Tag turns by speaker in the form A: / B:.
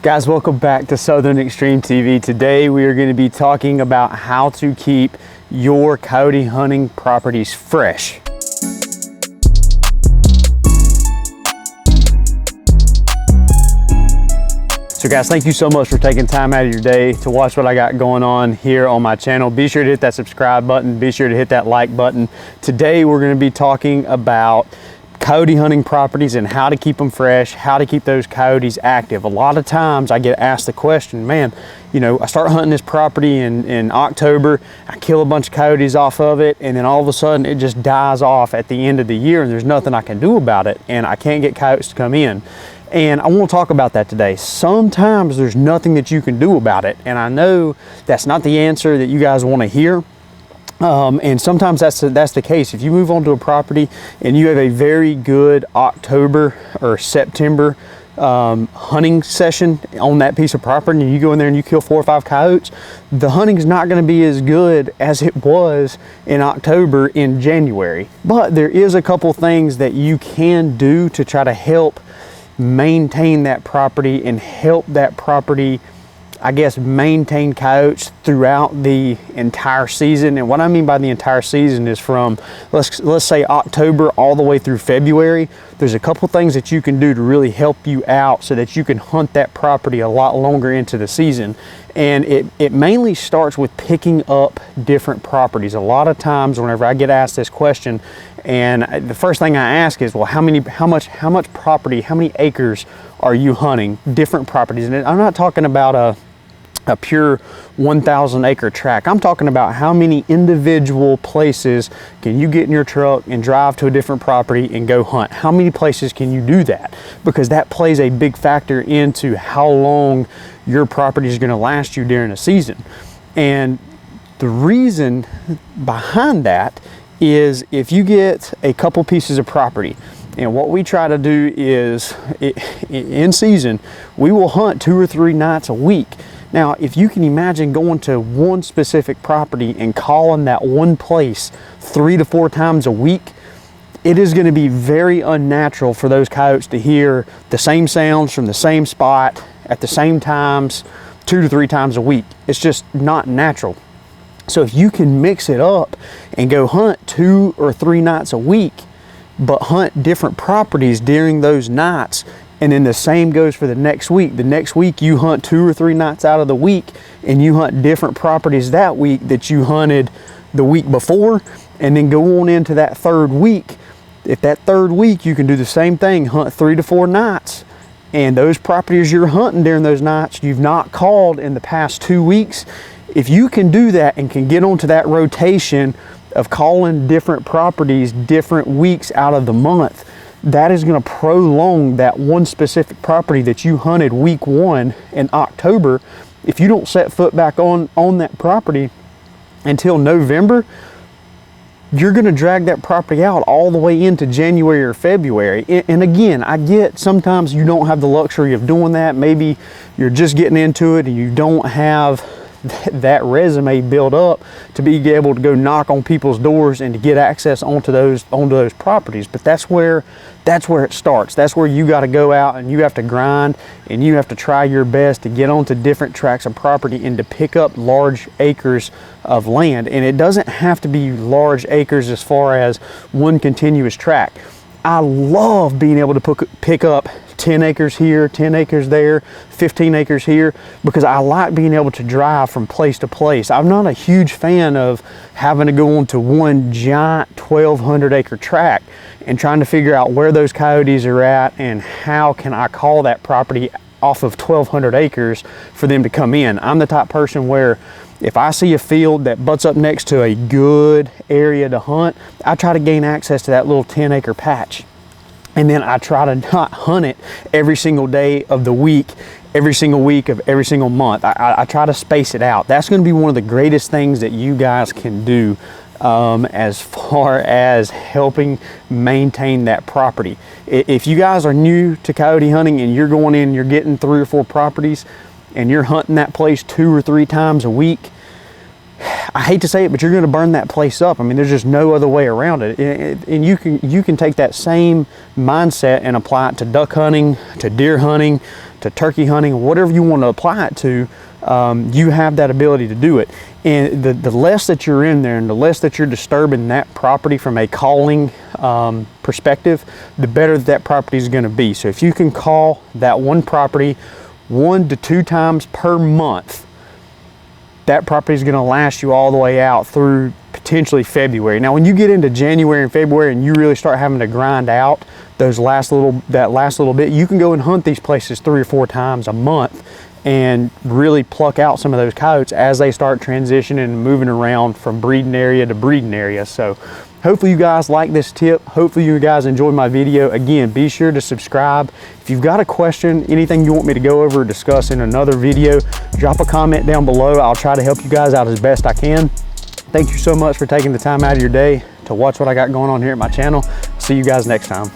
A: Guys, welcome back to Southern Extreme TV. Today we are going to be talking about how to keep your coyote hunting properties fresh. So guys, thank you so much for taking time out of your day to watch what I got going on here on my channel. Be sure to hit that subscribe button. Be sure to hit that like button. Today we're going to be talking about coyote hunting properties and how to keep them fresh, how to keep those coyotes active. A lot of times I get asked the question, man, you know, I start hunting this property in October, I kill a bunch of coyotes off of it, and then all of a sudden it just dies off at the end of the year and there's nothing I can do about it, and I can't get coyotes to come in. And I want to talk about that today. Sometimes there's nothing that you can do about it, and I know that's not the answer that you guys want to hear. And sometimes that's the case. If you move onto a property and you have a very good October or September hunting session on that piece of property, and you go in there and you kill 4 or 5 coyotes, the hunting's not going to be as good as it was in October in January. But there is a couple things that you can do to try to help maintain that property and help that property, I guess, maintain coyotes throughout the entire season. And what I mean by the entire season is from, let's say October all the way through February. There's a couple things that you can do to really help you out so that you can hunt that property a lot longer into the season. And it mainly starts with picking up different properties. A lot of times whenever I get asked this question, and the first thing I ask is, well, how much property, how many acres are you hunting? Different properties. And I'm not talking about a pure 1,000 acre tract. I'm talking about how many individual places can you get in your truck and drive to a different property and go hunt? How many places can you do that? Because that plays a big factor into how long your property is going to last you during a season. And the reason behind that is if you get a couple pieces of property, and what we try to do is in season, we will hunt 2 or 3 nights a week. Now, if you can imagine going to one specific property and calling that one place 3 to 4 times a week, it is going to be very unnatural for those coyotes to hear the same sounds from the same spot at the same times 2 to 3 times a week. It's just not natural. So if you can mix it up and go hunt 2 or 3 nights a week, but hunt different properties during those nights, and then the same goes for the next week. The next week you hunt 2 or 3 nights out of the week, and you hunt different properties that week that you hunted the week before, and then go on into that third week. If that third week you can do the same thing, hunt 3 to 4 nights, and those properties you're hunting during those nights you've not called in the past 2 weeks, if you can do that and can get onto that rotation of calling different properties different weeks out of the month, that is going to prolong that one specific property that you hunted week 1 in October. If you don't set foot back on that property until November, you're going to drag that property out all the way into January or February. And again, I get sometimes you don't have the luxury of doing that. Maybe you're just getting into it and you don't have that resume built up to be able to go knock on people's doors and to get access onto those properties. But that's where it starts. That's where you got to go out and you have to grind and you have to try your best to get onto different tracts of property and to pick up large acres of land. And it doesn't have to be large acres as far as one continuous tract. I love being able to pick up 10 acres here, 10 acres there, 15 acres here, because I like being able to drive from place to place. I'm not a huge fan of having to go onto one giant 1,200 acre tract and trying to figure out where those coyotes are at and how can I call that property off of 1,200 acres for them to come in. I'm the type person where if I see a field that butts up next to a good area to hunt, I try to gain access to that little 10 acre patch. And then I try to not hunt it every single day of the week, every single week of every single month. I try to space it out. That's going to be one of the greatest things that you guys can do as far as helping maintain that property. If you guys are new to coyote hunting and you're going in, you're getting 3 or 4 properties and you're hunting that place 2 or 3 times a week, I hate to say it, but you're going to burn that place up. I mean, there's just no other way around it. And you can take that same mindset and apply it to duck hunting, to deer hunting, to turkey hunting, whatever you want to apply it to, you have that ability to do it. And the less that you're in there and the less that you're disturbing that property from a calling perspective, the better that property is going to be. So if you can call that one property 1 to 2 times per month, that property is going to last you all the way out through potentially February. Now, when you get into January and February and you really start having to grind out that last little bit, you can go and hunt these places 3 or 4 times a month and really pluck out some of those coyotes as they start transitioning and moving around from breeding area to breeding area. So hopefully you guys like this tip. Hopefully you guys enjoyed my video. Again, be sure to subscribe. If you've got a question, anything you want me to go over or discuss in another video, drop a comment down below. I'll try to help you guys out as best I can. Thank you so much for taking the time out of your day to watch what I got going on here at my channel. See you guys next time.